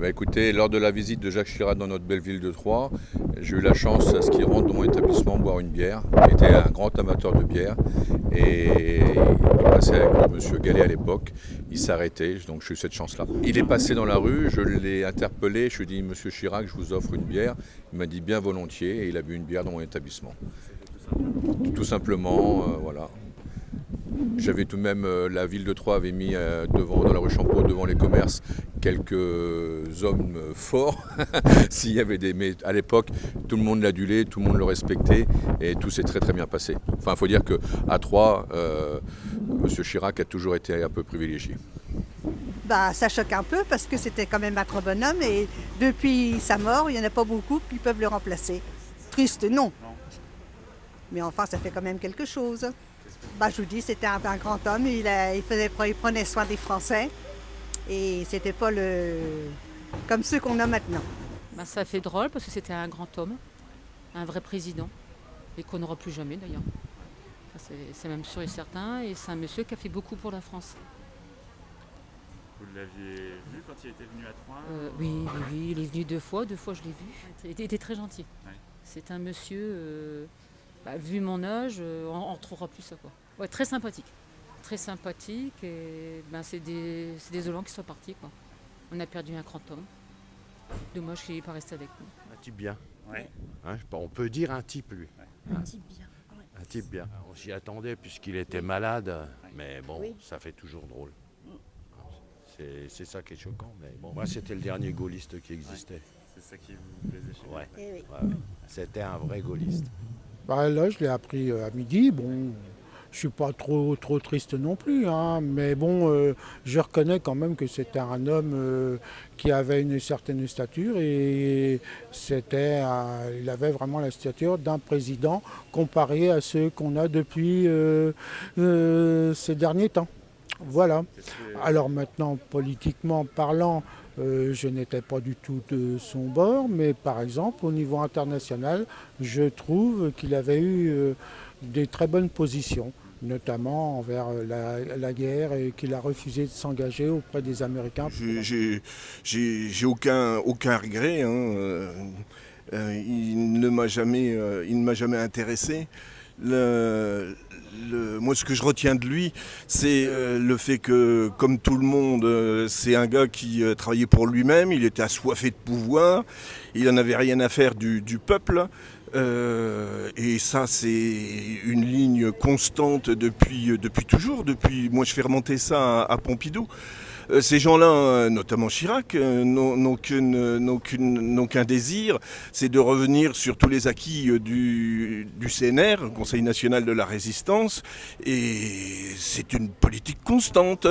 Écoutez, lors de la visite de Jacques Chirac dans notre belle ville de Troyes, j'ai eu la chance à ce qu'il rentre dans mon établissement boire une bière. Il était un grand amateur de bière et il passait avec monsieur Gallet à l'époque. Il s'arrêtait, donc j'ai eu cette chance-là. Il est passé dans la rue, je l'ai interpellé, je lui ai dit monsieur Chirac, je vous offre une bière. Il m'a dit bien volontiers et il a bu une bière dans mon établissement. Tout simplement, voilà. J'avais tout de même, la ville de Troyes avait mis dans la rue Champeau, devant les commerces, quelques hommes forts. S'il y avait mais à l'époque, tout le monde l'adulait, tout le monde le respectait et tout s'est très très bien passé. Enfin, il faut dire qu'à Troyes, M. Chirac a toujours été un peu privilégié. Ça choque un peu parce que c'était quand même un très bon homme et depuis sa mort, il n'y en a pas beaucoup qui peuvent le remplacer. Triste, non. Mais enfin, ça fait quand même quelque chose. Je vous dis, c'était un grand homme, il prenait soin des Français et c'était pas comme ceux qu'on a maintenant. Ça fait drôle parce que c'était un grand homme, un vrai président et qu'on n'aura plus jamais d'ailleurs. C'est même sûr et certain et c'est un monsieur qui a fait beaucoup pour la France. Vous l'aviez vu quand il était venu à Troyes Oui, il est venu deux fois je l'ai vu. Il était très gentil. Ouais. C'est un monsieur, vu mon âge, on ne retrouvera plus ça, quoi. Ouais, très sympathique et c'est désolant qu'il soit parti, quoi. On a perdu un grand homme. Dommage qu'il n'est pas resté avec nous. Un type bien. Ouais. On peut dire un type, lui. Ouais. Un type bien. Ouais. Un type bien. On s'y attendait puisqu'il était malade, mais bon, oui. Ça fait toujours drôle. C'est ça qui est choquant, mais bon, moi c'était le dernier gaulliste qui existait. Ouais. C'est ça qui vous plaisait chez lui. Ouais. C'était un vrai gaulliste. Là, je l'ai appris à midi. Bon, je suis pas trop triste non plus, mais bon, je reconnais quand même que c'était un homme qui avait une certaine stature et il avait vraiment la stature d'un président comparé à ceux qu'on a depuis ces derniers temps. Voilà. Alors maintenant, politiquement parlant, je n'étais pas du tout de son bord, mais par exemple, au niveau international, je trouve qu'il avait eu des très bonnes positions, notamment envers la guerre et qu'il a refusé de s'engager auprès des Américains. J'ai aucun regret. Il ne m'a jamais intéressé. Moi, ce que je retiens de lui, c'est le fait que, comme tout le monde, c'est un gars qui travaillait pour lui-même, il était assoiffé de pouvoir, il n'en avait rien à faire du peuple. Et ça, c'est une ligne constante depuis toujours. Moi, je fais remonter ça à Pompidou. Ces gens-là, notamment Chirac, n'ont qu'un désir, c'est de revenir sur tous les acquis du CNR, Conseil national de la résistance, et c'est une politique constante.